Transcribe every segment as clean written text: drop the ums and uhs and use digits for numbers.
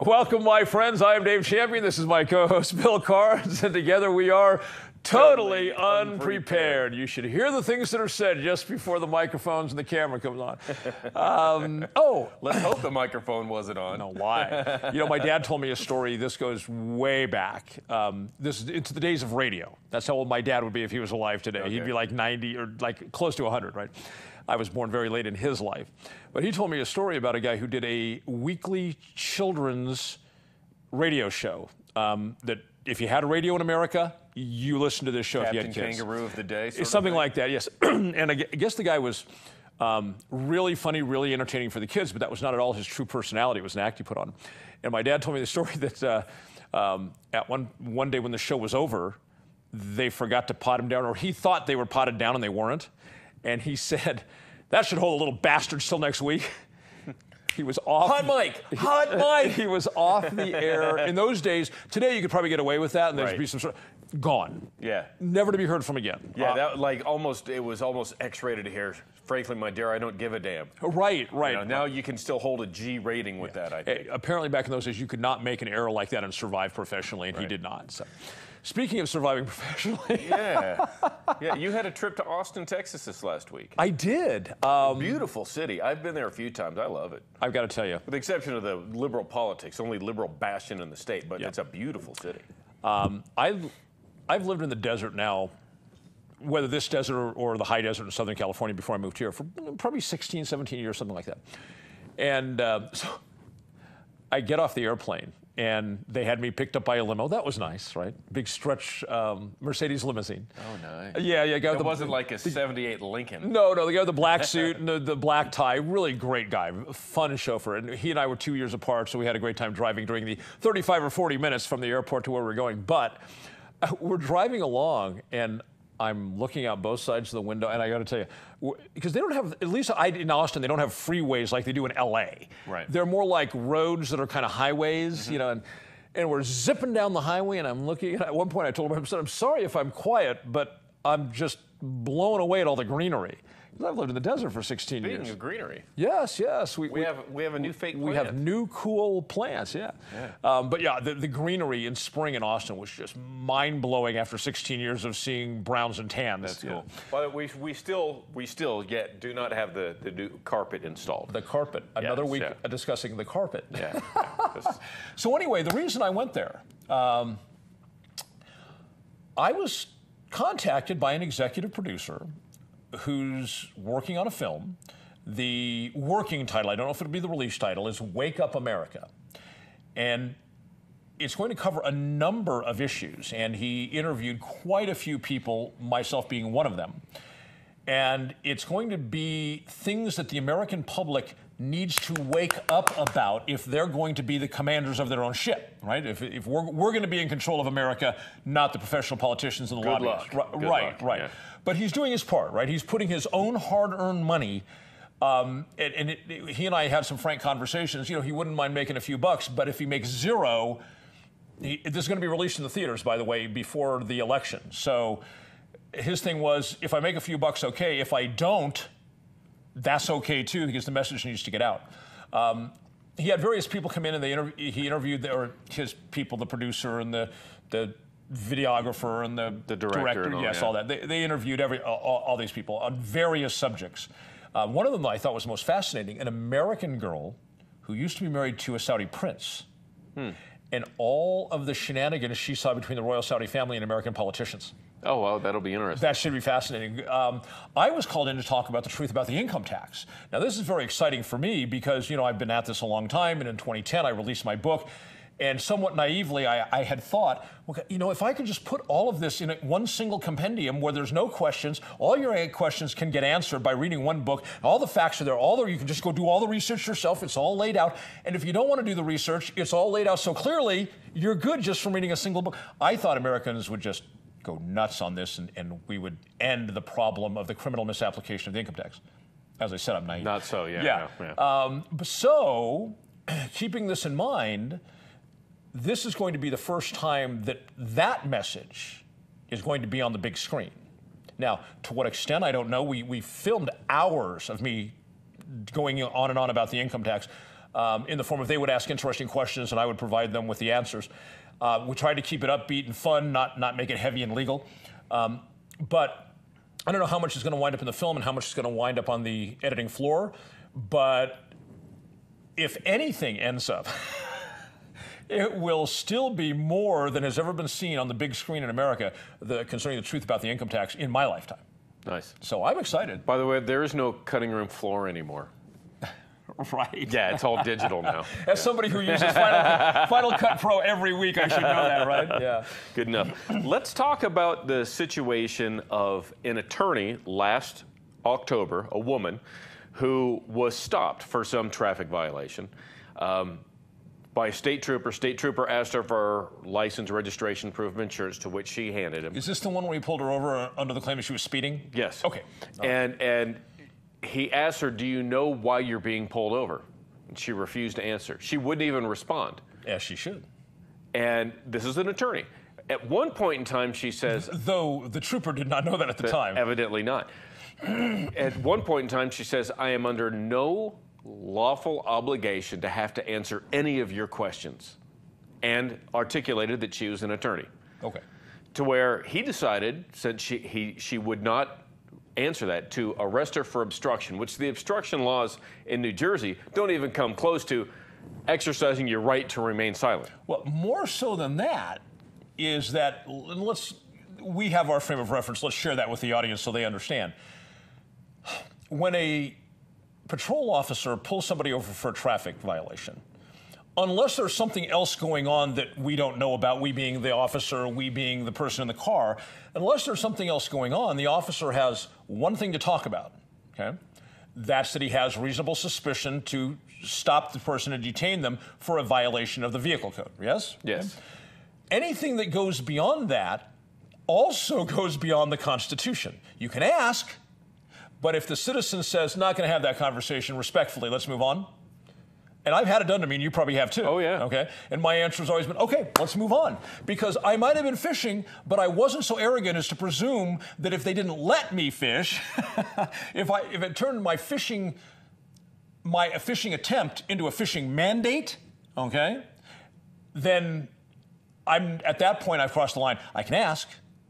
Welcome, my friends. I am Dave Champion. This is my co-host, Bill Carnes, and together we are totally unprepared. You should hear the things that are said just before the microphones and the camera comes on. Let's hope the microphone wasn't on. No, why? You know, my dad told me a story. This goes way back. This is into the days of radio. That's how old my dad would be if he was alive today. Okay. He'd be like 90 or like close to 100, right? I was born very late in his life. But he told me a story about a guy who did a weekly children's radio show that if you had a radio in America, you listened to this show Captain if you had kids. Kangaroo of the day, something like that, yes. And I guess the guy was really funny, really entertaining for the kids, but that was not at all his true personality. It was an act he put on. And my dad told me the story that at one day when the show was over, they forgot to pot him down, or he thought they were potted down and they weren't. And he said, "That should hold a little bastard till next week." He was off. Hot mic! Hot mic! He was off the air. In those days, today you could probably get away with that, and there'd be some sort of gone. Yeah. Never to be heard from again. Yeah, it was almost X-rated here. Frankly, my dear, I don't give a damn. Right. You know, now you can still hold a G rating with that, I think. Apparently back in those days, you could not make an error like that and survive professionally, and he did not. So. Speaking of surviving professionally. Yeah, you had a trip to Austin, Texas this last week. I did. Beautiful city. I've been there a few times. I love it. I've got to tell you. With the exception of the liberal politics, only liberal bastion in the state, but it's a beautiful city. I've lived in the desert now, whether this desert or the high desert in Southern California before I moved here, for probably 16, 17 years, something like that. And so I get off the airplane, and they had me picked up by a limo. That was nice, right? Big stretch Mercedes limousine. Oh, nice. Yeah. It wasn't like a 78 Lincoln. No, the guy with the black suit and the black tie. Really great guy. Fun chauffeur. And he and I were 2 years apart, so we had a great time driving during the 35 or 40 minutes from the airport to where we were going. But we're driving along, and I'm looking out both sides of the window, and I got to tell you, because they don't have, at least in Austin, they don't have freeways like they do in L.A. Right. They're more like roads that are kind of highways, you know, and we're zipping down the highway, and I'm looking, and at one point I told him, I'm sorry if I'm quiet, but I'm just blown away at all the greenery. Because I've lived in the desert for 16 years. Speaking of greenery. Yes. We have a new fake plant. We have new cool plants, yeah. But yeah, the greenery in spring in Austin was just mind-blowing after 16 years of seeing browns and tans. That's cool. Well, we still yet do not have the new carpet installed. The carpet. Another week discussing the carpet. Yeah. So anyway, the reason I went there, I was contacted by an executive producer who's working on a film. The working title, I don't know if it'll be the release title, is Wake Up America. And it's going to cover a number of issues. And he interviewed quite a few people, myself being one of them. And it's going to be things that the American public needs to wake up about if they're going to be the commanders of their own ship, right? If we're going to be in control of America, not the professional politicians and the lobbyists. Right. Yeah. But he's doing his part, right? He's putting his own hard-earned money, he and I had some frank conversations. You know, he wouldn't mind making a few bucks, but if he makes zero, this is going to be released in the theaters, by the way, before the election. So his thing was, if I make a few bucks, okay. If I don't, that's okay too, because the message needs to get out. He had various people come in, and he interviewed his people, the producer and the videographer and the director. Yes, all that. They interviewed all these people on various subjects. One of them I thought was most fascinating: an American girl who used to be married to a Saudi prince, and all of the shenanigans she saw between the royal Saudi family and American politicians. Oh, well, that'll be interesting. That should be fascinating. I was called in to talk about the truth about the income tax. Now, this is very exciting for me because, you know, I've been at this a long time, and in 2010, I released my book. And somewhat naively, I had thought, well, you know, if I could just put all of this in one single compendium where there's no questions, all your questions can get answered by reading one book, all the facts are there, you can just go do all the research yourself, it's all laid out. And if you don't want to do the research, it's all laid out so clearly, you're good just from reading a single book. I thought Americans would just go nuts on this, and we would end the problem of the criminal misapplication of the income tax. As I said, I'm naive. Not so, yeah. So, keeping this in mind, this is going to be the first time that message is going to be on the big screen. Now, to what extent, I don't know. We filmed hours of me going on and on about the income tax. in the form of they would ask interesting questions and I would provide them with the answers. We tried to keep it upbeat and fun, not make it heavy and legal. But I don't know how much is going to wind up in the film and how much is going to wind up on the editing floor. But if anything ends up, it will still be more than has ever been seen on the big screen in America concerning the truth about the income tax in my lifetime. Nice. So I'm excited. By the way, there is no cutting room floor anymore. Right. Yeah, it's all digital now. As somebody who uses Final Cut Pro every week, I should know that, right? Yeah. Good enough. Let's talk about the situation of an attorney last October, a woman, who was stopped for some traffic violation by a state trooper. State trooper asked her for license, registration, proof of insurance, to which she handed him. Is this the one where he pulled her over under the claim that she was speeding? Yes. Okay. And he asked her, do you know why you're being pulled over? And she refused to answer. She wouldn't even respond. Yes, she should. And this is an attorney. At one point in time, she says... Though the trooper did not know that at the time. Evidently not. At one point in time, she says, I am under no lawful obligation to have to answer any of your questions, and articulated that she was an attorney. Okay. To where he decided, said she would not answer that, to arrest her for obstruction, which the obstruction laws in New Jersey don't even come close to exercising your right to remain silent. Well, more so than that is that, we have our frame of reference, let's share that with the audience so they understand. When a patrol officer pulls somebody over for a traffic violation, unless there's something else going on that we don't know about, we being the officer, we being the person in the car, unless there's something else going on, the officer has one thing to talk about, okay? That's that he has reasonable suspicion to stop the person and detain them for a violation of the vehicle code, yes? Yes. Anything that goes beyond that also goes beyond the Constitution. You can ask, but if the citizen says, not going to have that conversation, respectfully, let's move on. And I've had it done to me, and you probably have too. Oh, yeah. Okay? And my answer has always been, okay, let's move on. Because I might have been fishing, but I wasn't so arrogant as to presume that if they didn't let me fish, if it turned my fishing attempt into a fishing mandate, okay, then at that point, I've crossed the line. I can ask,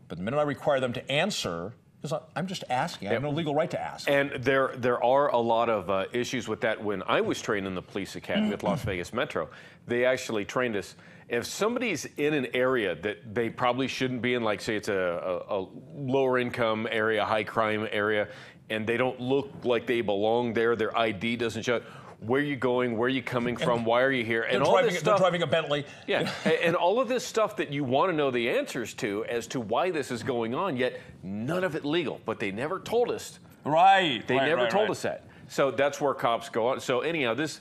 but the minute I require them to answer, because I'm just asking. I have no legal right to ask. And there are a lot of issues with that. When I was trained in the police academy at Las Vegas Metro, they actually trained us. If somebody's in an area that they probably shouldn't be in, like say it's a lower income area, high crime area, and they don't look like they belong there, their ID doesn't show, where are you going, where are you coming from, why are you here? And all this stuff, they're driving a Bentley. Yeah, and all of this stuff that you want to know the answers to as to why this is going on, yet none of it legal. But they never told us. Right. They never told us that. So that's where cops go on. So anyhow, this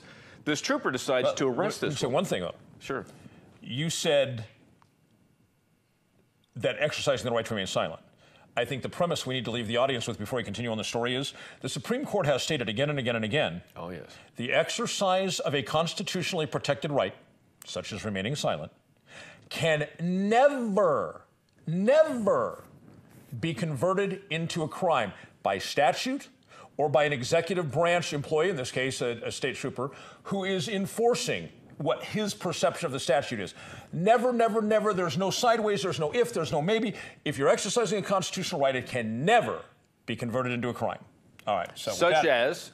trooper decides to arrest this. So one thing, though. Sure. You said that exercising the right to remain silent. I think the premise we need to leave the audience with before we continue on the story is the Supreme Court has stated again and again and again, oh, yes, the exercise of a constitutionally protected right, such as remaining silent, can never be converted into a crime by statute or by an executive branch employee, in this case a state trooper, who is enforcing what his perception of the statute is. Never, there's no sideways, there's no if, there's no maybe. If you're exercising a constitutional right, it can never be converted into a crime. All right. So such as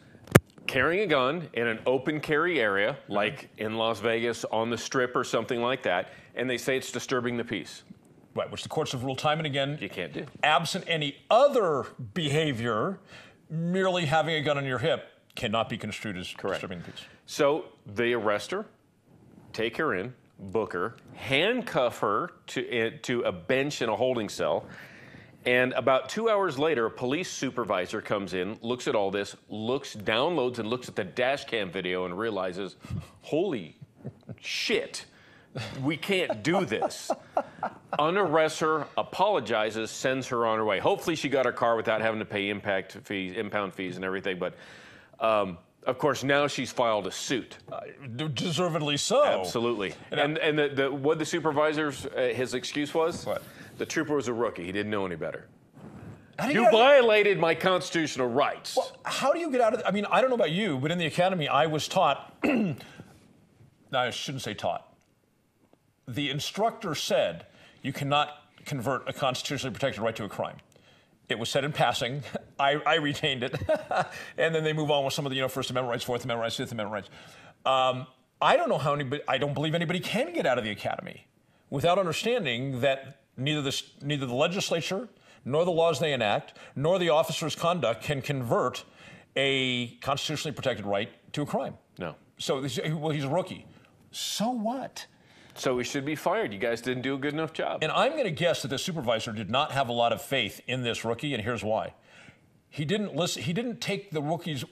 carrying a gun in an open carry area, like in Las Vegas on the Strip or something like that, and they say it's disturbing the peace. Right, which the courts have ruled time and again. You can't do. Absent any other behavior, merely having a gun on your hip cannot be construed as disturbing the peace. So they arrest her, take her in, book her, handcuff her to a bench in a holding cell, and about 2 hours later, a police supervisor comes in, looks at all this, downloads and looks at the dash cam video and realizes, holy shit, we can't do this. Unarrests her, apologizes, sends her on her way. Hopefully she got her car without having to pay impound fees and everything, but of course, now she's filed a suit. Deservedly so. Absolutely. And what the supervisor's, his excuse was? What? The trooper was a rookie. He didn't know any better. You violated my constitutional rights. Well, how do you get out of it? I mean, I don't know about you, but in the academy, I was taught No, I shouldn't say taught. The instructor said you cannot convert a constitutionally protected right to a crime. It was said in passing. I retained it. And then they move on with some of the First Amendment rights, Fourth Amendment rights, Fifth Amendment rights. I don't know how anybody, I don't believe anybody can get out of the academy without understanding that neither the legislature, nor the laws they enact, nor the officer's conduct can convert a constitutionally protected right to a crime. No. So, well, he's a rookie. So what? So he should be fired. You guys didn't do a good enough job. And I'm going to guess that the supervisor did not have a lot of faith in this rookie, and here's why. He didn't listen. He didn't take the rookie's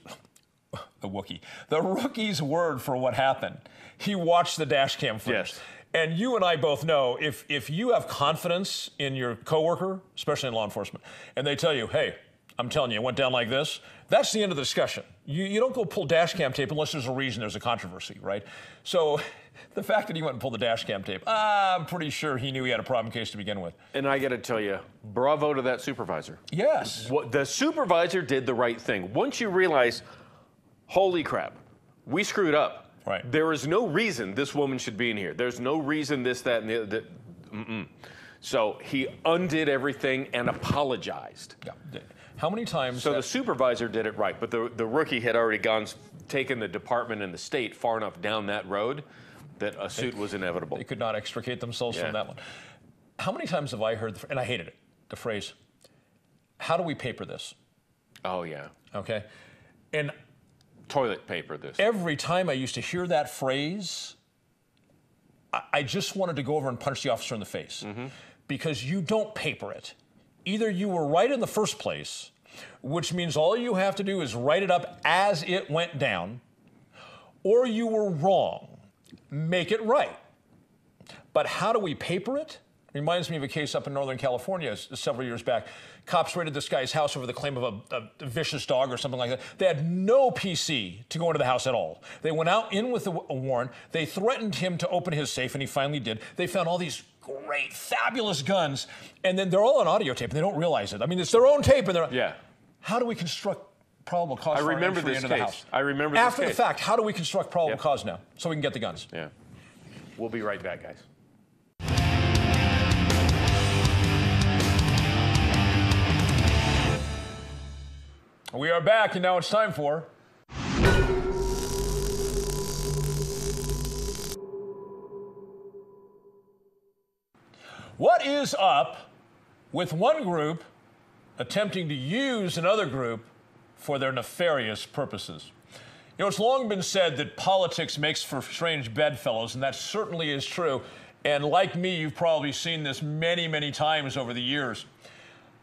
word for what happened. He watched the dash cam footage. Yes. And you and I both know if you have confidence in your coworker, especially in law enforcement, and they tell you, hey, I'm telling you, it went down like this, that's the end of the discussion. You don't go pull dash cam tape unless there's a reason, there's a controversy, right? So the fact that he went and pulled the dash cam tape, I'm pretty sure he knew he had a problem case to begin with. And I got to tell you, bravo to that supervisor. Yes. The supervisor did the right thing. Once you realize, holy crap, we screwed up. Right. There is no reason this woman should be in here. There's no reason this, that, and the other. So he undid everything and apologized. Yeah. How many times? So the supervisor did it right, but the rookie had already taken the department and the state far enough down that road that a suit was inevitable. They could not extricate themselves from that one. How many times have I heard, and I hated it, the phrase, how do we paper this? Oh, yeah. Okay. And toilet paper this. Every time I used to hear that phrase, I just wanted to go over and punch the officer in the face. Because you don't paper it. Either you were right in the first place, which means all you have to do is write it up as it went down, or you were wrong. Make it right. But how do we paper it? Reminds me of a case up in Northern California several years back. Cops raided this guy's house over the claim of a vicious dog or something like that. They had no PC to go into the house at all. They went out in with a warrant. They threatened him to open his safe, and he finally did. They found all these great, fabulous guns, and then they're all on audio tape, and they don't realize it. I mean, it's their own tape, and they're... Yeah. How do we construct probable cause for entry into the house? I remember this case. After the fact, how do we construct probable cause now so we can get the guns? Yeah. We'll be right back, guys. We are back, and now it's time for... What is up with one group attempting to use another group for their nefarious purposes? You know, it's long been said that politics makes for strange bedfellows, and that certainly is true. And like me, you've probably seen this many, many times over the years.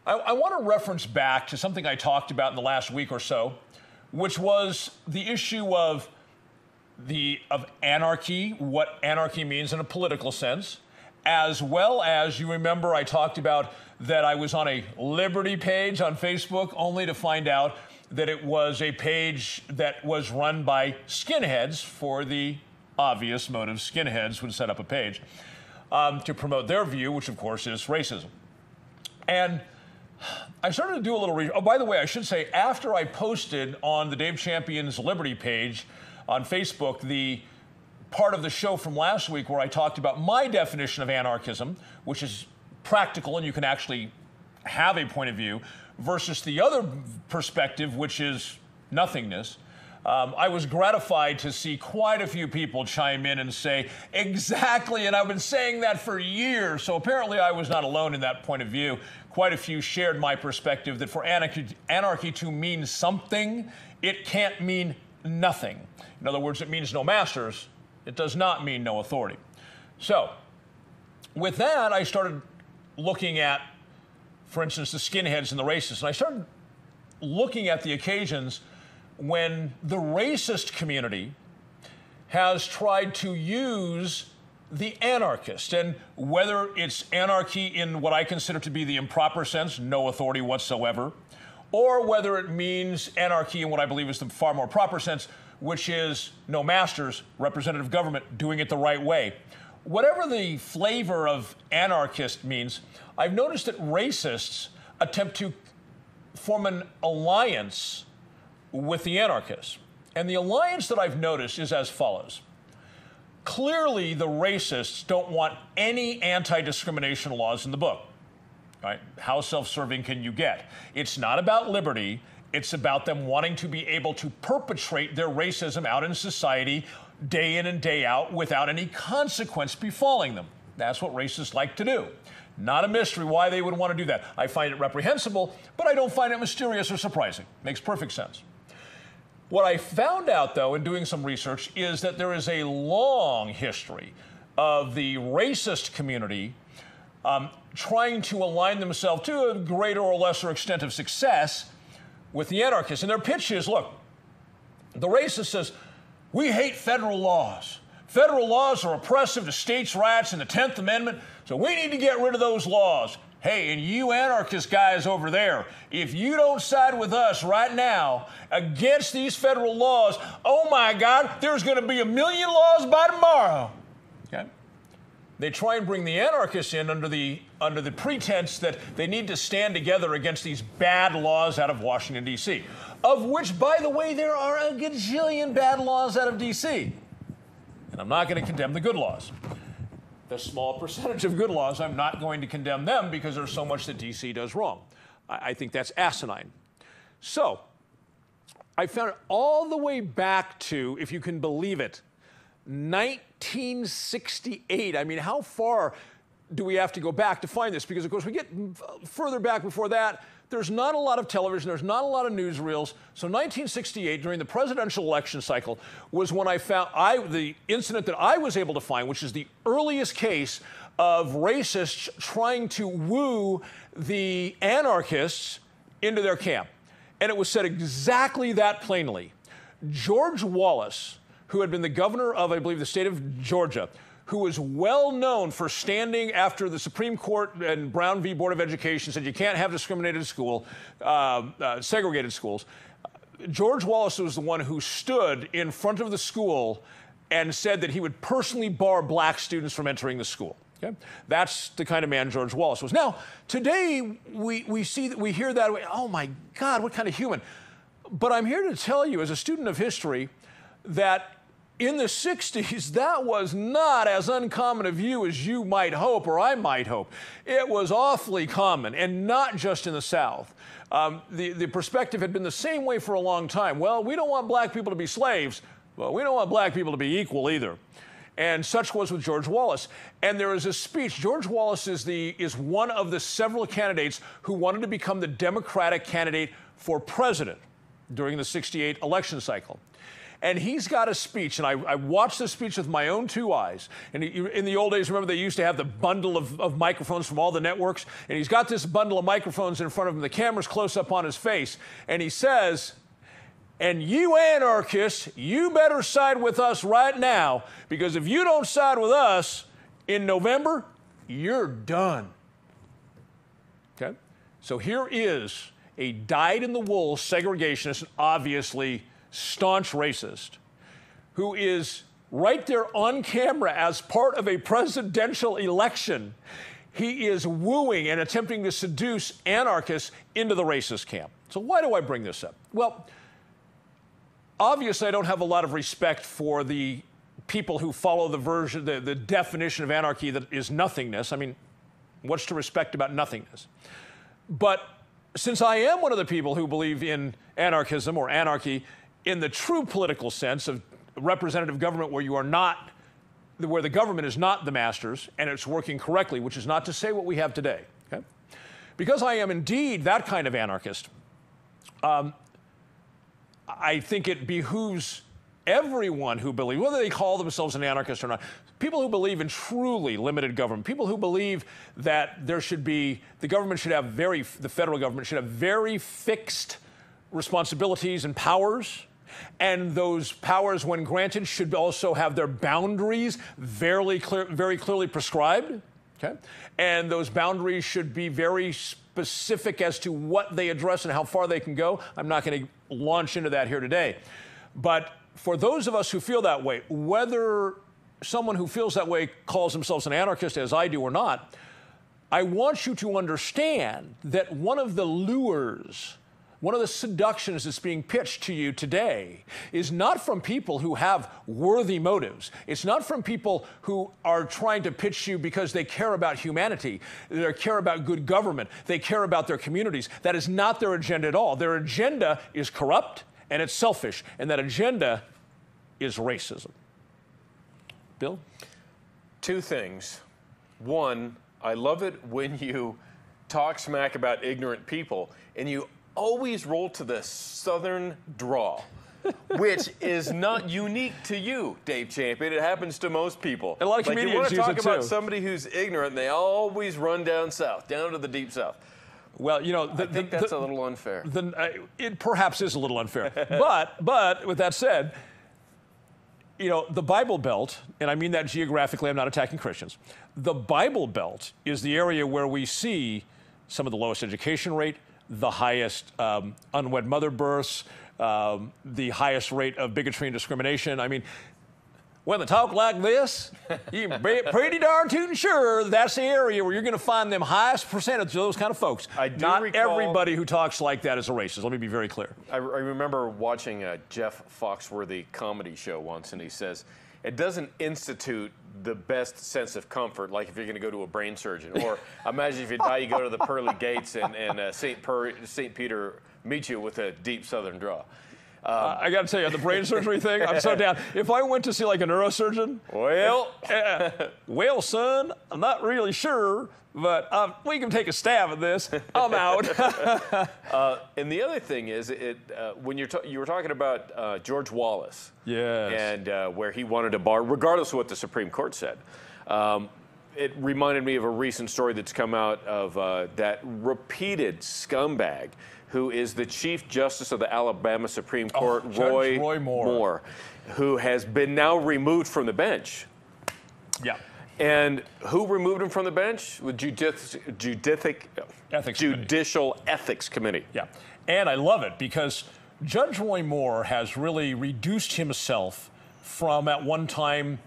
I want to reference back to something I talked about in the last week or so, which was the issue of anarchy, what anarchy means in a political sense, as well as, you remember, I talked about that I was on a Liberty page on Facebook, only to find out that it was a page that was run by skinheads for the obvious motive. Skinheads would set up a page to promote their view, which of course is racism. And I started to do a little research. Oh, by the way, I should say, after I posted on the Dave Champion's Liberty page on Facebook the part of the show from last week where I talked about my definition of anarchism, which is practical and you can actually have a point of view, versus the other perspective, which is nothingness, I was gratified to see quite a few people chime in and say, exactly, and I've been saying that for years. So apparently I was not alone in that point of view. Quite a few shared my perspective that for anarchy to mean something, it can't mean nothing. In other words, it means no masters. It does not mean no authority. So with that, I started looking at, for instance, the skinheads and the racists. And I started looking at the occasions when the racist community has tried to use the anarchist, and whether it's anarchy in what I consider to be the improper sense, no authority whatsoever, or whether it means anarchy in what I believe is the far more proper sense, which is no masters, representative government, doing it the right way. Whatever the flavor of anarchist means, I've noticed that racists attempt to form an alliance with the anarchists. And the alliance that I've noticed is as follows. Clearly, the racists don't want any anti-discrimination laws in the book. Right? How self-serving can you get? It's not about liberty. It's about them wanting to be able to perpetrate their racism out in society day in and day out without any consequence befalling them. That's what racists like to do. Not a mystery why they would want to do that. I find it reprehensible, but I don't find it mysterious or surprising. Makes perfect sense. What I found out, though, in doing some research is that there is a long history of the racist community trying to align themselves to a greater or lesser extent of success with the anarchists. And their pitch is, look, the racist says, we hate federal laws. Federal laws are oppressive to states' rights in the 10th Amendment, so we need to get rid of those laws. Hey, and you anarchist guys over there, if you don't side with us right now against these federal laws, oh my God, there's going to be 1 million laws by tomorrow. Okay? They try and bring the anarchists in under the pretense that they need to stand together against these bad laws out of Washington, D.C., of which, by the way, there are a gajillion bad laws out of D.C. And I'm not going to condemn the good laws. The small percentage of good laws, I'm not going to condemn them because there's so much that D.C. does wrong. I think that's asinine. So I found it all the way back to, if you can believe it, 1968. I mean, how far do we have to go back to find this? Because, of course, we get further back before that. There's not a lot of television. There's not a lot of newsreels. So 1968, during the presidential election cycle, was when I found the incident that I was able to find, which is the earliest case of racists trying to woo the anarchists into their camp. And it was said exactly that plainly. George Wallace, who had been the governor of, I believe, the state of Georgia, who was well known for standing after the Supreme Court and Brown v. Board of Education said you can't have segregated schools. George Wallace was the one who stood in front of the school and said that he would personally bar black students from entering the school. Okay? That's the kind of man George Wallace was. Now, today we hear that, oh my God, what kind of human? But I'm here to tell you, as a student of history, that in the 60s, that was not as uncommon a view as you might hope or I might hope. It was awfully common, and not just in the South. The perspective had been the same way for a long time. Well, we don't want black people to be slaves. Well, we don't want black people to be equal either. And such was with George Wallace. And there is a speech. George Wallace is one of the several candidates who wanted to become the Democratic candidate for president during the 68 election cycle. And he's got a speech, and I watched the speech with my own two eyes. And in the old days, remember, they used to have the bundle of microphones from all the networks? And he's got this bundle of microphones in front of him. The camera's close up on his face. And he says, and you anarchists, you better side with us right now, because if you don't side with us in November, you're done. Okay? So here is a dyed-in-the-wool segregationist, obviously staunch racist, who is right there on camera as part of a presidential election. He is wooing and attempting to seduce anarchists into the racist camp. So why do I bring this up? Well, obviously I don't have a lot of respect for the people who follow the definition of anarchy that is nothingness. I mean, what's to respect about nothingness? But since I am one of the people who believe in anarchism or anarchy in the true political sense of representative government, where the government is not the masters and it's working correctly, which is not to say what we have today. Okay? Because I am indeed that kind of anarchist, I think it behooves everyone who believes, whether they call themselves an anarchist or not, people who believe in truly limited government, people who believe that the federal government should have very fixed responsibilities and powers, and those powers, when granted, should also have their boundaries very clearly prescribed. Okay? And those boundaries should be very specific as to what they address and how far they can go. I'm not going to launch into that here today. But for those of us who feel that way, whether someone who feels that way calls themselves an anarchist, as I do or not, I want you to understand that one of the lures one of the seductions that's being pitched to you today is not from people who have worthy motives. It's not from people who are trying to pitch you because they care about humanity. They care about good government. They care about their communities. That is not their agenda at all. Their agenda is corrupt and it's selfish, and that agenda is racism. Bill? Two things. One, I love it when you talk smack about ignorant people and you always roll to the Southern drawl, which is not unique to you, Dave Champion. It happens to most people. And a lot of comedians you want to use talk it about too. somebody who's ignorant, and they always run down south, down to the deep south. Well, you know, I think that's a little unfair. It perhaps is a little unfair. but with that said, you know, the Bible Belt, and I mean that geographically, I'm not attacking Christians. The Bible Belt is the area where we see some of the lowest education rate, the highest unwed mother births, the highest rate of bigotry and discrimination. I mean, when they talk like this, you can be pretty darn tootin' sure that's the area where you're going to find them highest percentage of those kind of folks. Not everybody who talks like that is a racist. Let me be very clear. I remember watching a Jeff Foxworthy comedy show once, and he says, it doesn't institute the best sense of comfort, like if you're going to go to a brain surgeon. Or imagine if you die, you go to the pearly gates, and St. Peter meets you with a deep Southern drawl. I got to tell you, the brain surgery thing, I'm so down. If I went to see like a neurosurgeon, well, son, I'm not really sure, but we can take a stab at this. I'm out. And the other thing is, when you were talking about George Wallace, yes, and where he wanted to bar, regardless of what the Supreme Court said. It reminded me of a recent story that's come out of that repeated scumbag who is the Chief Justice of the Alabama Supreme Court, Roy Moore, who has been now removed from the bench. Yeah. And who removed him from the bench? The Judicial Ethics Committee. Yeah. And I love it because Judge Roy Moore has really reduced himself from, at one time,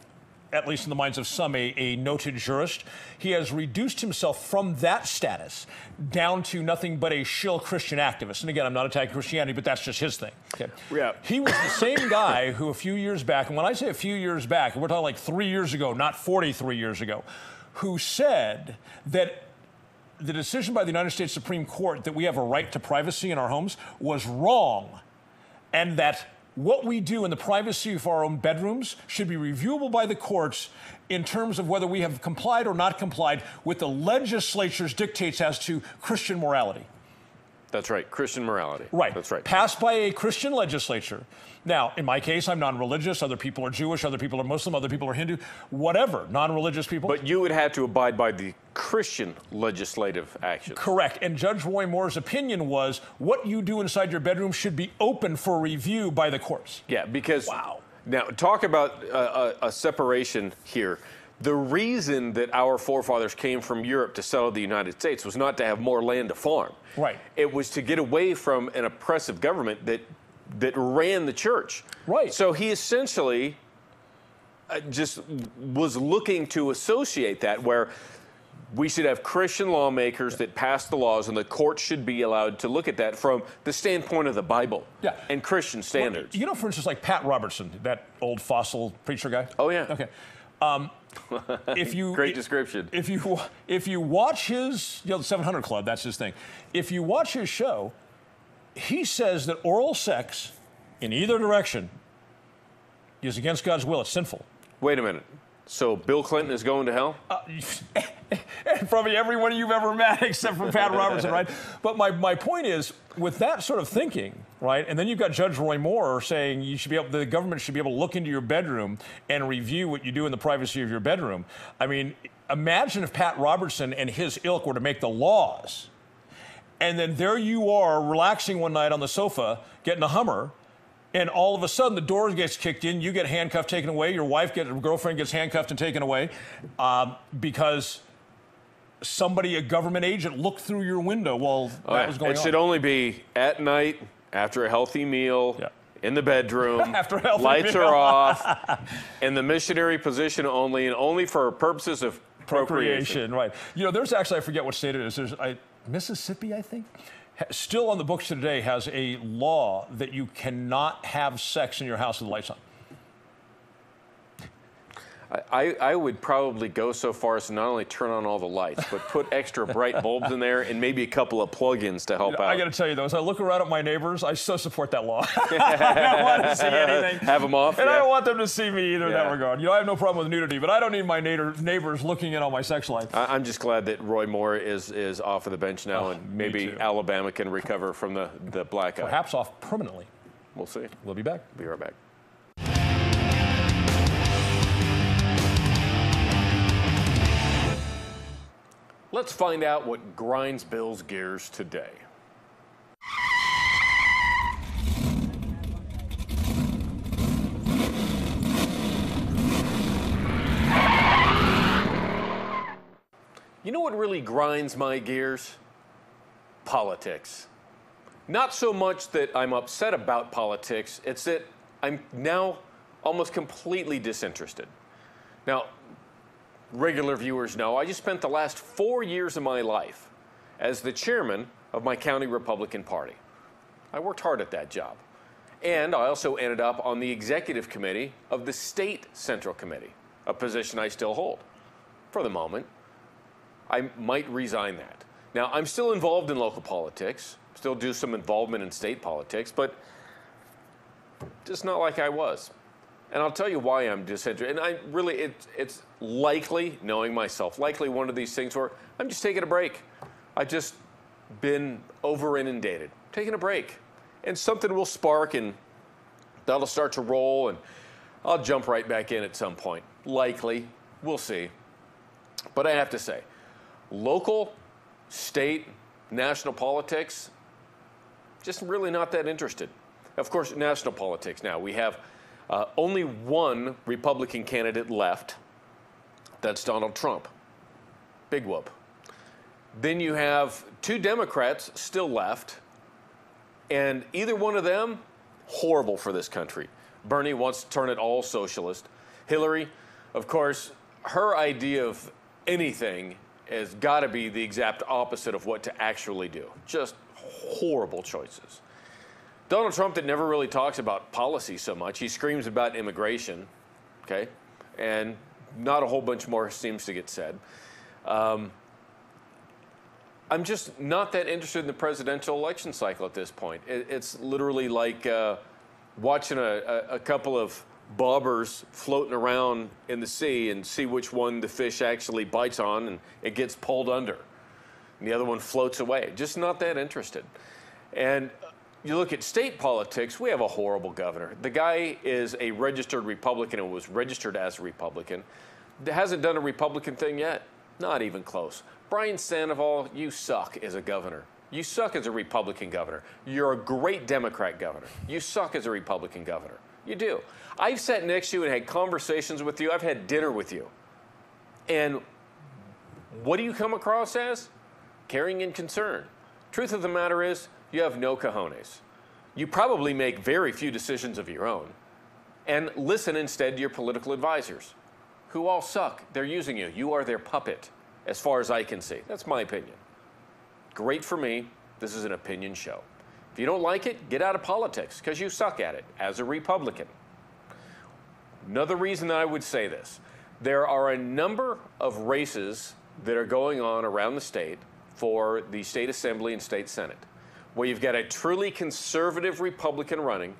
at least in the minds of some, a noted jurist. He has reduced himself from that status down to nothing but a shill Christian activist. And again, I'm not attacking Christianity, but that's just his thing. Okay. Yeah. He was the same guy who a few years back, and when I say a few years back, we're talking like 3 years ago, not 43 years ago, who said that the decision by the United States Supreme Court that we have a right to privacy in our homes was wrong, and that what we do in the privacy of our own bedrooms should be reviewable by the courts in terms of whether we have complied or not complied with the legislature's dictates as to Christian morality. That's right, Christian morality. Right. That's right. Passed by a Christian legislature. Now, in my case, I'm non-religious. Other people are Jewish. Other people are Muslim. Other people are Hindu. Whatever, non-religious people. But you would have to abide by the Christian legislative actions. Correct. And Judge Roy Moore's opinion was what you do inside your bedroom should be open for review by the courts. Yeah, because wow. Now, talk about a separation here. The reason that our forefathers came from Europe to settle the United States was not to have more land to farm. Right. It was to get away from an oppressive government that ran the church. Right. So he essentially just was looking to associate that where we should have Christian lawmakers that pass the laws, and the courts should be allowed to look at that from the standpoint of the Bible and Christian standards. Well, you know, for instance, like Pat Robertson, that old fossil preacher guy? Oh, yeah. Okay. Great description. If you watch his, the 700 Club, that's his thing. If you watch his show, he says that oral sex in either direction is against God's will. It's sinful. Wait a minute. So Bill Clinton is going to hell? And probably everyone you've ever met except for Pat Robertson, right? But my point is, with that sort of thinking, right, and then you've got Judge Roy Moore saying you should be able, the government should be able to look into your bedroom and review what you do in the privacy of your bedroom. I mean, imagine if Pat Robertson and his ilk were to make the laws, and then there you are relaxing one night on the sofa, getting a Hummer, and all of a sudden the door gets kicked in, you get handcuffed, taken away, your girlfriend gets handcuffed and taken away because somebody, a government agent, looked through your window while that was going on. It should only be at night, after a healthy meal, in the bedroom, after a healthy lights meal. are off, in the missionary position only, and only for purposes of procreation. Right. You know, there's actually, I forget what state it is, there's Mississippi, I think, still on the books today has a law that you cannot have sex in your house with the lights on. I would probably go so far as to not only turn on all the lights, but put extra bright bulbs in there and maybe a couple of plug-ins to help out. I got to tell you, though, as I look around at my neighbors, I so support that law. I don't want to see anything. Have them off. And yeah. I don't want them to see me either in that regard. You know, I have no problem with nudity, but I don't need my neighbors looking in on my sex life. I'm just glad that Roy Moore is off of the bench now, and maybe Alabama can recover from the black eye. Perhaps off permanently. We'll see. We'll be back. Be right back. Let's find out what grinds Bill's gears today. You know what really grinds my gears? Politics. Not so much that I'm upset about politics, it's that I'm now almost completely disinterested. Now, regular viewers know I just spent the last 4 years of my life as the chairman of my county Republican Party. I worked hard at that job. And I also ended up on the executive committee of the state central committee, a position I still hold for the moment. I might resign that. Now, I'm still involved in local politics, still do some involvement in state politics, but just not like I was. And I'll tell you why I'm disinterested. And I really, it's likely, knowing myself, likely one of these things where I'm just taking a break. I've just been over inundated, taking a break. And something will spark and that'll start to roll and I'll jump right back in at some point. Likely, we'll see. But I have to say, local, state, national politics, just really not that interested. Of course, national politics now, we have only one Republican candidate left. That's Donald Trump. Big whoop. Then you have two Democrats still left, and either one of them, horrible for this country. Bernie wants to turn it all socialist. Hillary, of course, her idea of anything has got to be the exact opposite of what to actually do. Just horrible choices. Donald Trump that never really talks about policy so much. He screams about immigration, okay? And not a whole bunch more seems to get said. I'm just not that interested in the presidential election cycle at this point. It's literally like watching a couple of bobbers floating around in the sea and see which one the fish actually bites on and it gets pulled under. And the other one floats away. Just not that interested. And you look at state politics, we have a horrible governor. The guy is a registered Republican and was registered as a Republican. Hasn't done a Republican thing yet. Not even close. Brian Sandoval, you suck as a governor. You suck as a Republican governor. You're a great Democrat governor. You suck as a Republican governor. You do. I've sat next to you and had conversations with you. I've had dinner with you. And what do you come across as? Caring and concern. Truth of the matter is, you have no cojones. You probably make very few decisions of your own. And listen instead to your political advisors, who all suck. They're using you. You are their puppet, as far as I can see. That's my opinion. Great for me. This is an opinion show. If you don't like it, get out of politics, because you suck at it as a Republican. Another reason that I would say this, there are a number of races that are going on around the state for the state assembly and state senate, where you've got a truly conservative Republican running,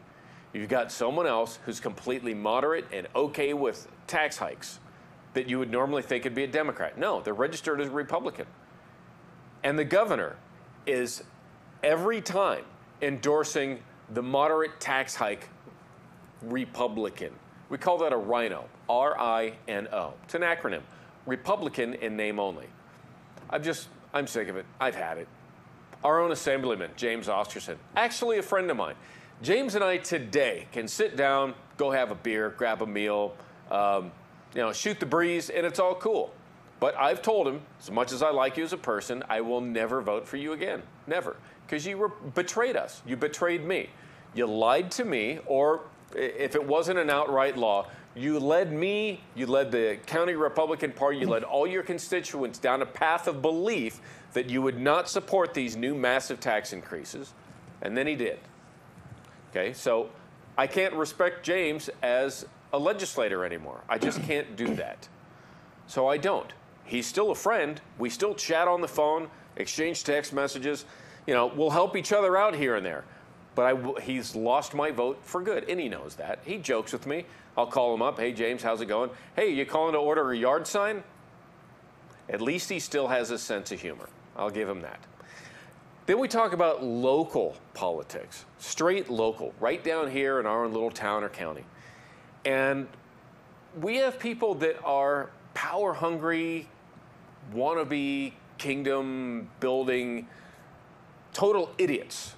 you've got someone else who's completely moderate and okay with tax hikes that you would normally think would be a Democrat. No, they're registered as a Republican. And the governor is every time endorsing the moderate tax hike Republican. We call that a RINO, R-I-N-O. It's an acronym, Republican in name only. I'm sick of it. I've had it. Our own assemblyman, James Osterson, actually a friend of mine. James and I today can sit down, go have a beer, grab a meal, shoot the breeze, and it's all cool. But I've told him, as much as I like you as a person, I will never vote for you again. Never. Because you betrayed us. You betrayed me. You lied to me, or if it wasn't an outright law, You led me, you led the county Republican Party, you led all your constituents down a path of belief that you would not support these new massive tax increases, and then he did. Okay, so I can't respect James as a legislator anymore. I just can't do that. So I don't. He's still a friend. We still chat on the phone, exchange text messages. You know, we'll help each other out here and there. But he's lost my vote for good, and he knows that. He jokes with me. I'll call him up. Hey, James, how's it going? Hey, you calling to order a yard sign? At least he still has a sense of humor. I'll give him that. Then we talk about local politics, straight local, right down here in our own little town or county. And we have people that are power-hungry, wannabe, kingdom-building, total idiots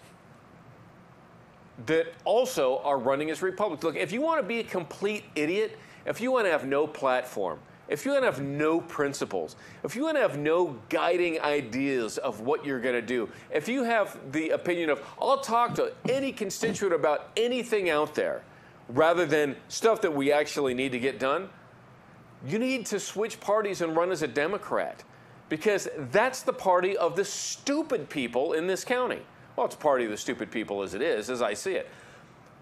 that also are running as Republicans. Look, if you want to be a complete idiot, if you want to have no platform, if you want to have no principles, if you want to have no guiding ideas of what you're going to do, if you have the opinion of, I'll talk to any constituent about anything out there, rather than stuff that we actually need to get done, you need to switch parties and run as a Democrat, because that's the party of the stupid people in this county. Well, it's a party of the stupid people as it is, as I see it.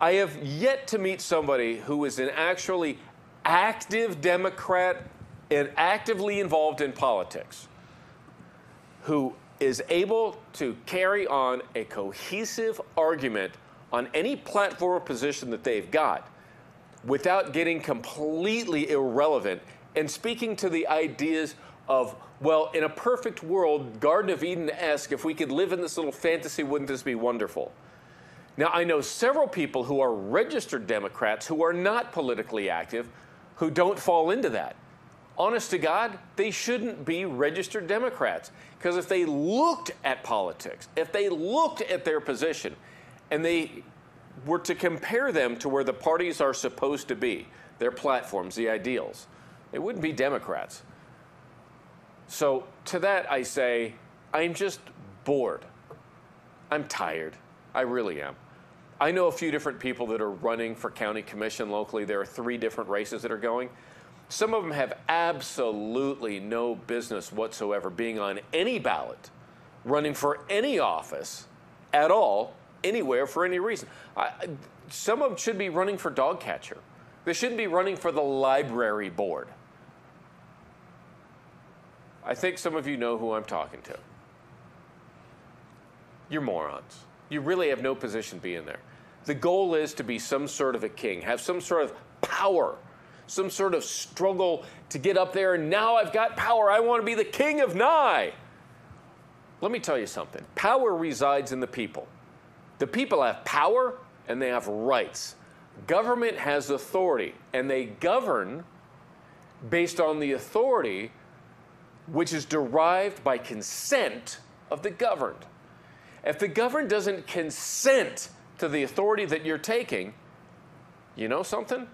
I have yet to meet somebody who is an actually active Democrat and actively involved in politics who is able to carry on a cohesive argument on any platform or position that they've got without getting completely irrelevant and speaking to the ideas of, well, in a perfect world, Garden of Eden-esque, if we could live in this little fantasy, wouldn't this be wonderful? Now, I know several people who are registered Democrats who are not politically active who don't fall into that. Honest to God, they shouldn't be registered Democrats, because if they looked at politics, if they looked at their position, and they were to compare them to where the parties are supposed to be, their platforms, the ideals, they wouldn't be Democrats. So to that I say, I'm just bored. I'm tired. I really am. I know a few different people that are running for county commission locally. There are 3 different races that are going. Some of them have absolutely no business whatsoever being on any ballot, running for any office at all, anywhere, for any reason. Some of them should be running for dog catcher. They shouldn't be running for the library board. I think some of you know who I'm talking to. You're morons. You really have no position being there. The goal is to be some sort of a king, have some sort of power, some sort of struggle to get up there, and now I've got power. I want to be the king of Nye. Let me tell you something. Power resides in the people. The people have power and they have rights. Government has authority, and they govern based on the authority which is derived by consent of the governed. If the governed doesn't consent to the authority that you're taking, you know something?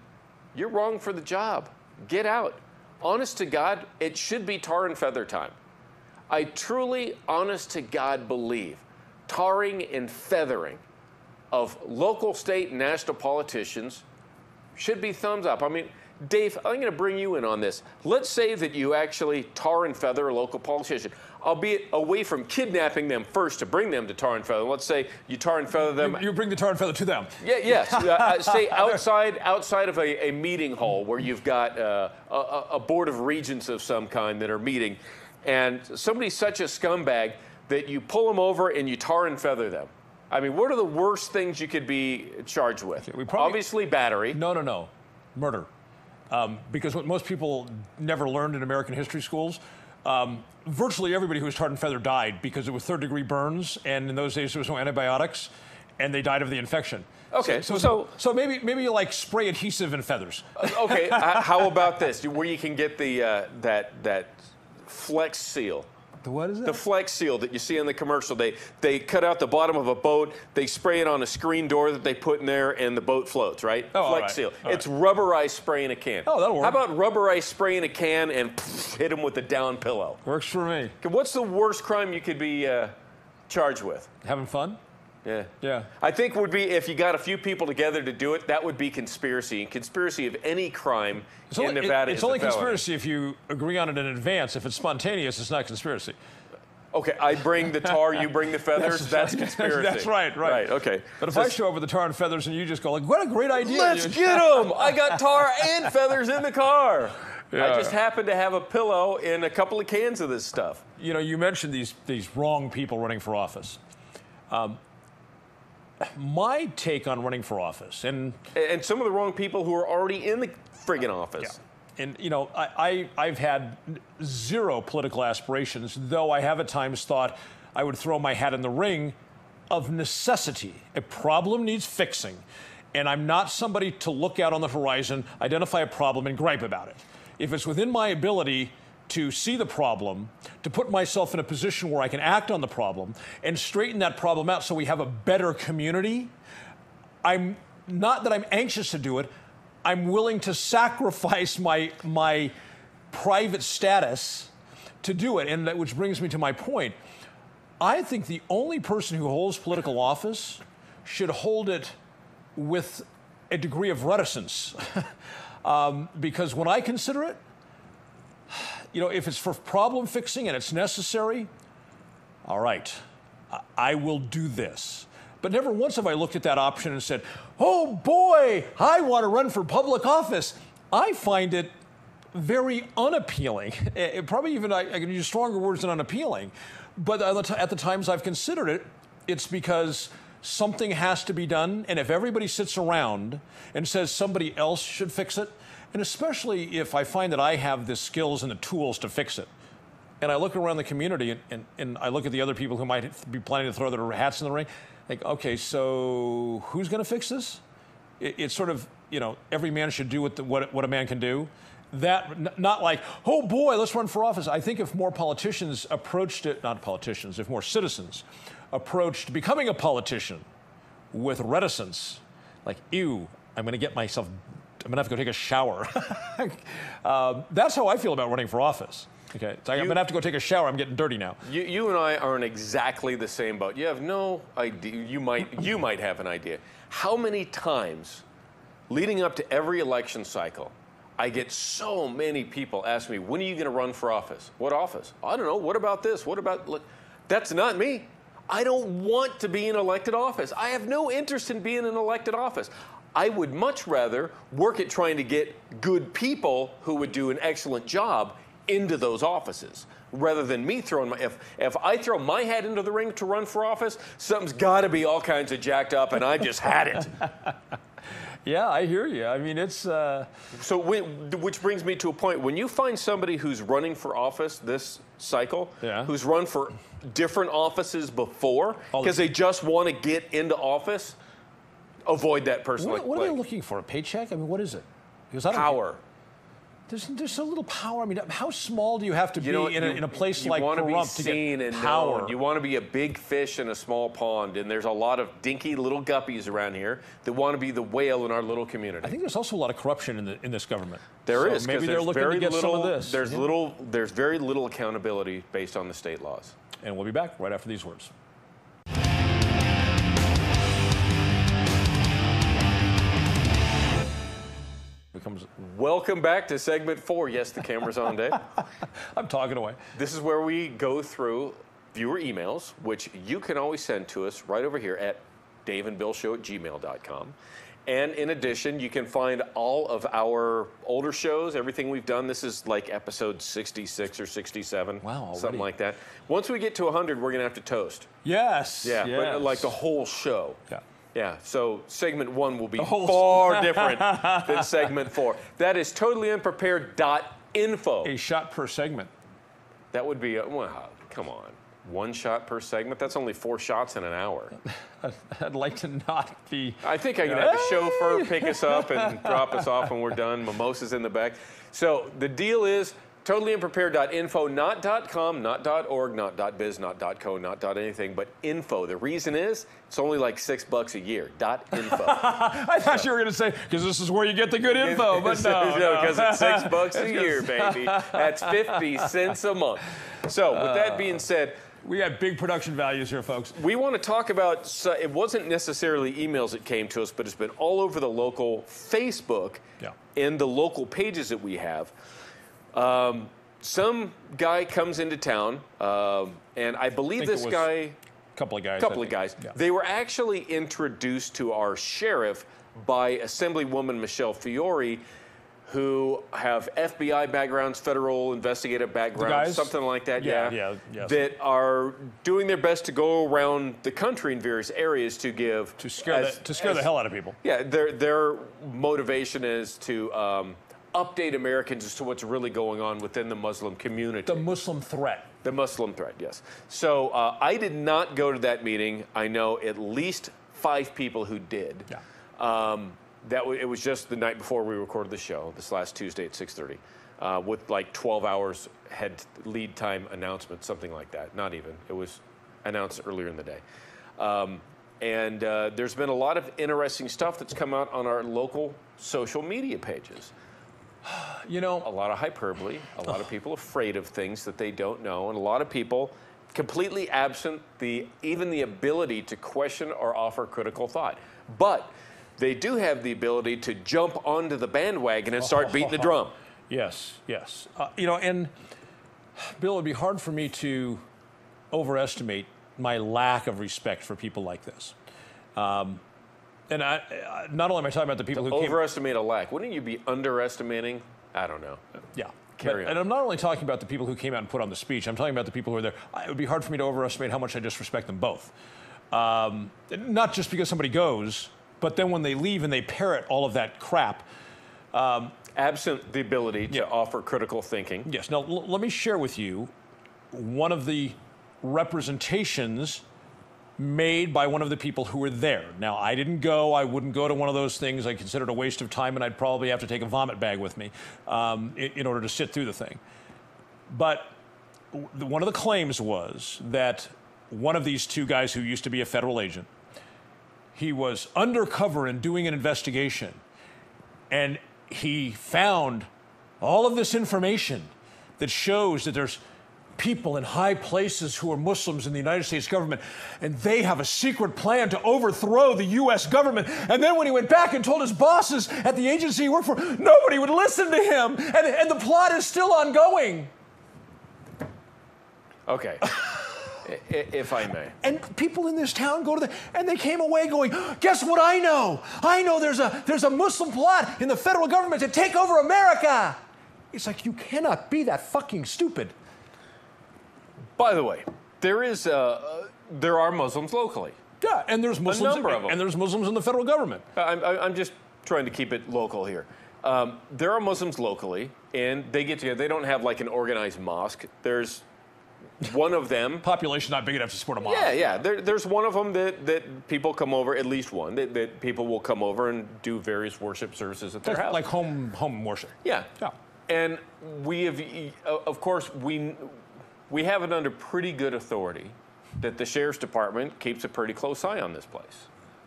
You're wrong for the job. Get out. Honest to God, it should be tar and feather time. I truly, honest to God, believe tarring and feathering of local, state, and national politicians should be thumbs up. I mean, Dave, I'm going to bring you in on this. Let's say that you actually tar and feather a local politician, albeit away from kidnapping them first to bring them to tar and feather. Let's say you tar and feather them. You bring the tar and feather to them. Yeah, yes. Say outside of a meeting hall where you've got a board of regents of some kind that are meeting, and somebody's such a scumbag that you pull them over and you tar and feather them. I mean, what are the worst things you could be charged with? Okay, obviously battery. No. Murder. Because what most people never learned in American history schools, virtually everybody who was tarred and feathered died because it was third-degree burns, and in those days there was no antibiotics, and they died of the infection. Okay, so maybe you like spray adhesive and feathers. Okay, how about this? Where you can get the that Flex Seal. What is that? The Flex Seal that you see in the commercial. They cut out the bottom of a boat, they spray it on a screen door that they put in there, and the boat floats, right? Oh, Flex Seal. It's rubberized spray in a can. Oh, that'll work. How about rubberized spray in a can and hit them with a down pillow? Works for me. What's the worst crime you could be charged with? Having fun? Yeah. Yeah. I think would be if you got a few people together to do it, that would be conspiracy. And conspiracy of any crime in Nevada it's is only a felony. conspiracy if you agree on it in advance. If it's spontaneous, it's not conspiracy. Okay, I bring the tar, you bring the feathers. That's conspiracy. That's right. Right. Okay. But if I show up with the tar and feathers and you just go like, "What a great idea!" Let's get them! I got tar and feathers in the car. Yeah. I just happen to have a pillow and a couple of cans of this stuff. You know, you mentioned these wrong people running for office. My take on running for office, and some of the wrong people who are already in the friggin' office. Yeah. And, you know, I've had zero political aspirations, though I have at times thought I would throw my hat in the ring of necessity. A problem needs fixing. And I'm not somebody to look out on the horizon, identify a problem, and gripe about it. If it's within my ability to see the problem, to put myself in a position where I can act on the problem and straighten that problem out so we have a better community, I'm not that I'm anxious to do it, I'm willing to sacrifice my private status to do it. And that, which brings me to my point. I think the only person who holds political office should hold it with a degree of reticence. Because when I consider it, you know, if it's for problem fixing and it's necessary, all right, I will do this. But never once have I looked at that option and said, oh boy, I want to run for public office. I find it very unappealing. Probably even, I can use stronger words than unappealing. But at the times I've considered it, it's because something has to be done. And if everybody sits around and says somebody else should fix it, and especially if I find that I have the skills and the tools to fix it, and I look around the community and I look at the other people who might be planning to throw their hats in the ring, like, okay, so who's going to fix this? It's sort of, you know, every man should do what a man can do. That, not like, oh boy, let's run for office. I think if more politicians approached it, not politicians, if more citizens approached becoming a politician with reticence, like, ew, I'm going to have to go take a shower. That's how I feel about running for office. Okay, so I'm going to have to go take a shower. I'm getting dirty now. You and I are in exactly the same boat. You have no idea. You might have an idea. How many times leading up to every election cycle, I get so many people ask me, when are you going to run for office? What office? I don't know. What about this? What about... That's not me. I don't want to be in elected office. I have no interest in being in elected office. I would much rather work at trying to get good people who would do an excellent job into those offices, rather than me throwing if I throw my hat into the ring to run for office, something's got to be all kinds of jacked up, and I just had it. Yeah, I hear you. I mean, it's... So, which brings me to a point. When you find somebody who's running for office this cycle, who's run for different offices before, because they just want to get into office, avoid that person. What are they looking for? A paycheck? I mean, what is it? Power. There's so little power. I mean, how small do you have to be in a place like Pahrump to get power? You want to be a big fish in a small pond, and there's a lot of dinky little guppies around here that want to be the whale in our little community. I think there's also a lot of corruption in this government. There is. Maybe they're looking to get some of this. There's very little accountability based on the state laws. And we'll be back right after these words. Welcome back to segment 4. Yes, the camera's on, Dave. I'm talking away. This is where we go through viewer emails, which you can always send to us right over here at daveandbillshow@gmail.com. And in addition, you can find all of our older shows, everything we've done. This is like episode 66 or 67. Wow, already. Something like that. Once we get to 100, we're going to have to toast. Yes. Yeah, yes. But like the whole show. Yeah. Yeah, so segment 1 will be far different than segment 4. That is totallyunprepared.info. A shot per segment. That would be, well, come on. 1 shot per segment? That's only 4 shots in an hour. I'd like to not be... I think I can have a chauffeur pick us up and drop us off when we're done. Mimosas in the back. So the deal is totallyunprepared.info, not .com, not .org, not .biz, not .co, not .anything, but info. The reason is it's only like $6 a year. .info. I thought you were going to say, because this is where you get the good info, but no. Because it's $6 a year, baby. That's 50 cents a month. So with that being said, We have big production values here, folks. We want to talk about, it wasn't necessarily emails that came to us, but it's been all over the local Facebook and the local pages that we have. Some guy comes into town, and I believe this guy... Couple of guys. Yeah. They were actually introduced to our sheriff by Assemblywoman Michelle Fiore, who have FBI backgrounds, federal investigative backgrounds, something like that, that are doing their best to go around the country in various areas to give... To scare the hell out of people. Yeah, their motivation is to update Americans as to what's really going on within the Muslim community. The Muslim threat. The Muslim threat, yes. So I did not go to that meeting. I know at least 5 people who did. Yeah. It was just the night before we recorded the show, this last Tuesday at 6:30, with like 12 hours lead time announcement, something like that. Not even. It was announced earlier in the day. And there's been a lot of interesting stuff that's come out on our local social media pages. You know, a lot of hyperbole, a lot of people afraid of things that they don't know, and a lot of people completely absent even the ability to question or offer critical thought. But they do have the ability to jump onto the bandwagon and start beating the drum. Yes, yes. You know, and Bill, it would be hard for me to overestimate my lack of respect for people like this. And not only am I talking about the people who overestimate a lack. Wouldn't you be underestimating? I don't know. Yeah. Carry on. And I'm not only talking about the people who came out and put on the speech. I'm talking about the people who are there. It would be hard for me to overestimate how much I disrespect them both. Not just because somebody goes, but then when they leave and they parrot all of that crap. Absent the ability to offer critical thinking. Yes. Now, let me share with you one of the representations made by one of the people who were there. Now, I didn't go. I wouldn't go to one of those things. I considered a waste of time, and I'd probably have to take a vomit bag with me in order to sit through the thing. But one of the claims was that one of these 2 guys who used to be a federal agent, he was undercover and doing an investigation, and he found all of this information that shows that there's people in high places who are Muslims in the United States government, and they have a secret plan to overthrow the U.S. government. And then when he went back and told his bosses at the agency he worked for, nobody would listen to him, and the plot is still ongoing. Okay. If I may. And people in this town go to and they came away going, guess what I know? I know there's a Muslim plot in the federal government to take over America. It's like, you cannot be that fucking stupid. By the way, there are Muslims locally. Yeah, and there's Muslims, a number of them. And there's Muslims in the federal government. I'm just trying to keep it local here. There are Muslims locally, and they get together. They don't have like an organized mosque. There's one of them. Population not big enough to support a mosque. Yeah. There's one of them that people come over, at least one, that people will come over and do various worship services at their house. Like home worship. Yeah. And we have, of course, we have it under pretty good authority that the Sheriff's Department keeps a pretty close eye on this place.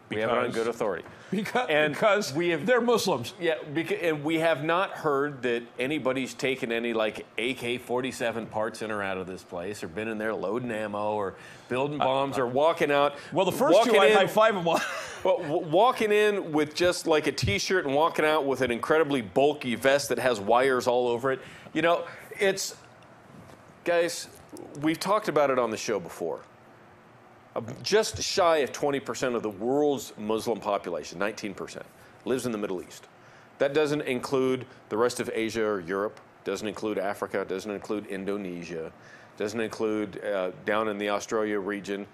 We have it on good authority. Because they're Muslims. Yeah, and we have not heard that anybody's taken any like AK-47 parts in or out of this place, or been in there loading ammo, or building bombs, or walking out. Well, the first 2 I high-five them on. Well, walking in with just like a T-shirt and walking out with an incredibly bulky vest that has wires all over it. You know, it's... Guys, we've talked about it on the show before. Just shy of 20% of the world's Muslim population, 19%, lives in the Middle East. That doesn't include the rest of Asia or Europe, doesn't include Africa, doesn't include Indonesia, doesn't include down in the Australia region,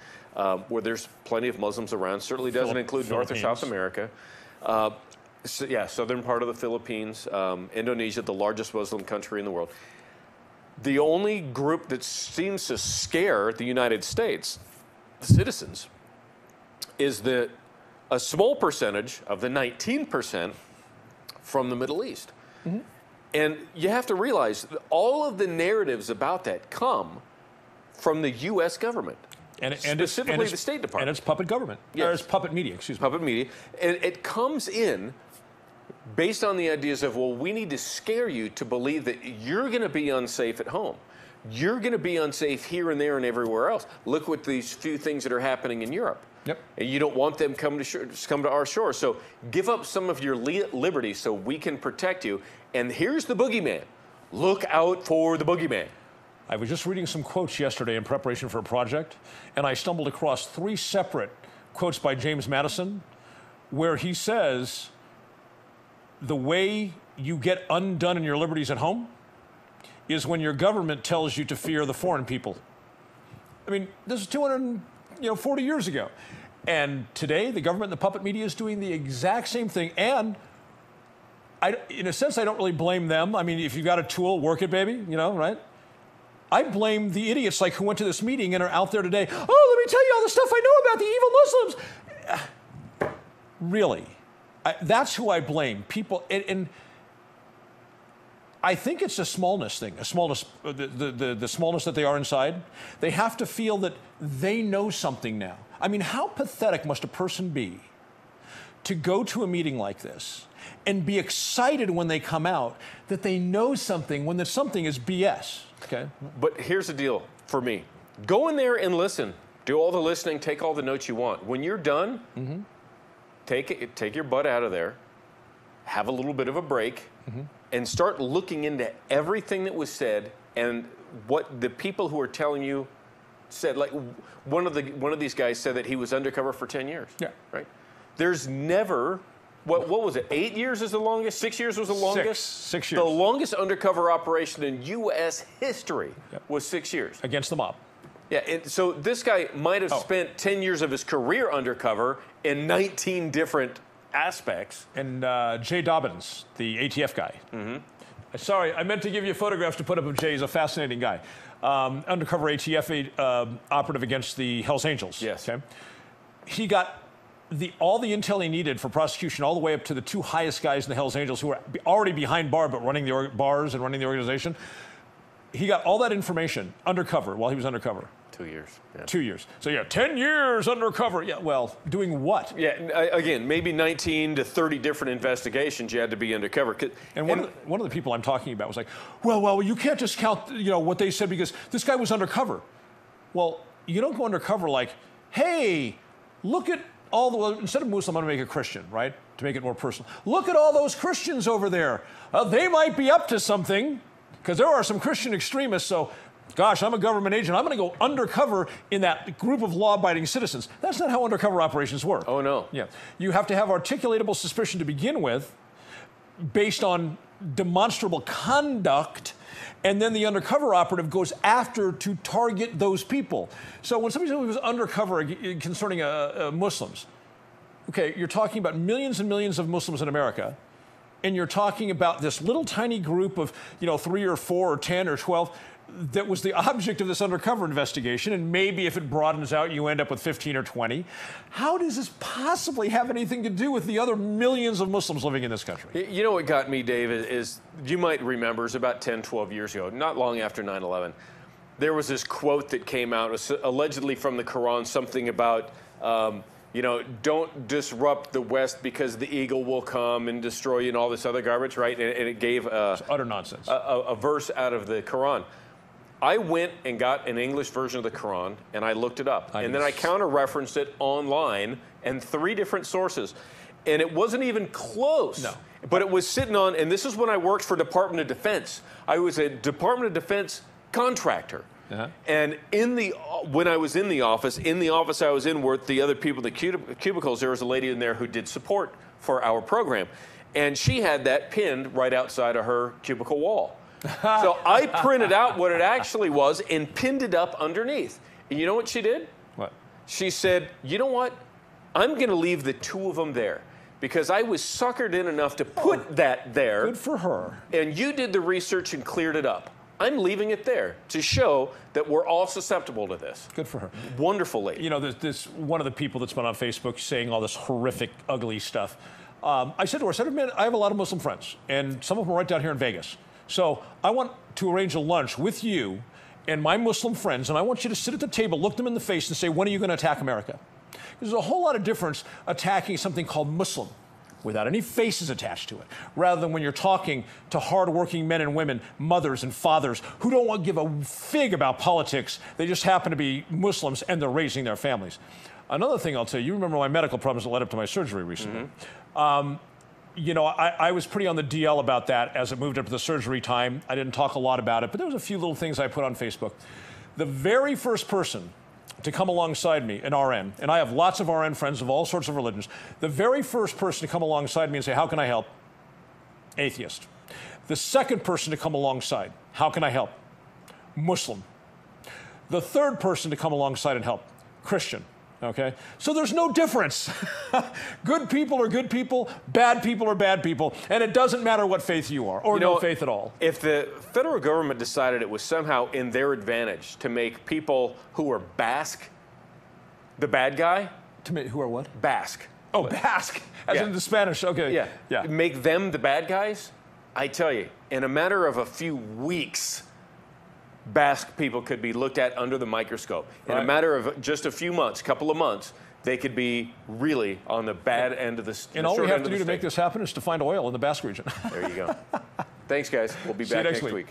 where there's plenty of Muslims around, certainly doesn't include North or South America. Southern part of the Philippines, Indonesia, the largest Muslim country in the world. The only group that seems to scare the United States citizens is that a small percentage of the 19% from the Middle East. Mm-hmm. And you have to realize that all of the narratives about that come from the U.S. government. And specifically the State Department. And it's puppet government. Yes. Or it's puppet media, excuse me. Puppet media. And it comes in based on the ideas of, well, we need to scare you to believe that you're going to be unsafe at home. you're going to be unsafe here and there and everywhere else. Look what these few things that are happening in Europe. Yep. And you don't want them come to our shore. So give up some of your liberty so we can protect you. And here's the boogeyman. Look out for the boogeyman. I was just reading some quotes yesterday in preparation for a project, and I stumbled across 3 separate quotes by James Madison where he says, the way you get undone in your liberties at home is when your government tells you to fear the foreign people. I mean, this is 240 years ago. And today, the government and the puppet media is doing the exact same thing. And in a sense, I don't really blame them. I mean, if you've got a tool, work it, baby, right? I blame the idiots like who went to this meeting and are out there today. Oh, let me tell you all the stuff I know about the evil Muslims. Really? That's who I blame. People, and I think it's a smallness thing, the smallness that they are inside. They have to feel that they know something now. I mean, how pathetic must a person be to go to a meeting like this and be excited when they come out that they know something when that something is BS? Okay. But here's the deal for me. Go in there and listen. Do all the listening. Take all the notes you want. When you're done, take your butt out of there. Have a little bit of a break. And start looking into everything that was said and what the people who are telling you said. Like one of these guys said that he was undercover for 10 years. Yeah. Right. There's never. What was it? 8 years is the longest? 6 years was the longest? 6 years. The longest undercover operation in U.S. history was 6 years. Against the mob. Yeah, so this guy might have spent 10 years of his career undercover in 19 different aspects. And Jay Dobbins, the ATF guy. Sorry, I meant to give you photographs to put up of Jay. He's a fascinating guy. Undercover ATF operative against the Hells Angels. Yes. Okay? He got all the intel he needed for prosecution all the way up to the 2 highest guys in the Hells Angels who were already behind bar but running the bars and running the organization. He got all that information undercover while he was undercover. 2 years. Yeah. 2 years. So, 10 years undercover. Yeah, well, doing what? Yeah, again, maybe 19 to 30 different investigations you had to be undercover. And one of the people I'm talking about was like, well, you can't just count, what they said because this guy was undercover. Well, you don't go undercover like, hey, look at instead of Muslim, I'm going to make it Christian, right? To make it more personal. Look at all those Christians over there. They might be up to something because there are some Christian extremists. So, gosh, I'm a government agent. I'm going to go undercover in that group of law-abiding citizens. That's not how undercover operations work. Oh, no. Yeah. You have to have articulatable suspicion to begin with based on demonstrable conduct, and then the undercover operative goes after to target those people. So when somebody said he was undercover concerning Muslims, okay, you're talking about millions and millions of Muslims in America, and you're talking about this little tiny group of 3 or 4 or 10 or 12 that was the object of this undercover investigation, and maybe if it broadens out, you end up with 15 or 20. How does this possibly have anything to do with the other millions of Muslims living in this country? You know what got me, Dave, is you might remember, it was about 10, 12 years ago, not long after 9/11, there was this quote that came out, allegedly from the Quran, something about, don't disrupt the West because the eagle will come and destroy you and all this other garbage, right? And it gave it's utter nonsense. A verse out of the Quran. I went and got an English version of the Quran, and I looked it up. And then I counter-referenced it online and 3 different sources. And it wasn't even close. No. But it was sitting on, and this is when I worked for Department of Defense. I was a Department of Defense contractor. And when I was in the office I was in with the other people in the cubicles, there was a lady in there who did support for our program. And she had that pinned right outside of her cubicle wall. So I printed out what it actually was and pinned it up underneath. And you know what she did? What? She said, you know what? I'm going to leave the 2 of them there because I was suckered in enough to put that there. Good for her. And you did the research and cleared it up. I'm leaving it there to show that we're all susceptible to this. Good for her. Wonderful lady. There's this one of the people that's been on Facebook saying all this horrific, ugly stuff. I said to her, man, I have a lot of Muslim friends, and some of them are right down here in Vegas. So I want to arrange a lunch with you and my Muslim friends, and I want you to sit at the table, look them in the face, and say, when are you going to attack America? There's a whole lot of difference attacking something called Muslim, without any faces attached to it, rather than when you're talking to hardworking men and women, mothers and fathers, who don't want to give a fig about politics. They just happen to be Muslims and they're raising their families. Another thing I'll tell you, you remember my medical problems that led up to my surgery recently. You know, I was pretty on the DL about that as it moved up to the surgery time. I didn't talk a lot about it, but there was a few little things I put on Facebook. The very first person to come alongside me, an RN, and I have lots of RN friends of all sorts of religions, the very first person to come alongside me and say, how can I help? Atheist. The second person to come alongside, how can I help? Muslim. The third person to come alongside and help, Christian. Okay? So there's no difference. Good people are good people, bad people are bad people, and it doesn't matter what faith you are, or no faith at all. If the federal government decided it was somehow in their advantage to make people who are Basque the bad guy. Who are what? Basque. Oh, Basque, as in the Spanish, okay. Yeah. Make them the bad guys, I tell you, in a matter of a few weeks, Basque people could be looked at under the microscope. In a matter of just a few months, couple of months, they could be really on the bad end of the stick. And all we have to do to make this happen is to find oil in the Basque region. There you go. Thanks, guys. We'll be back next week.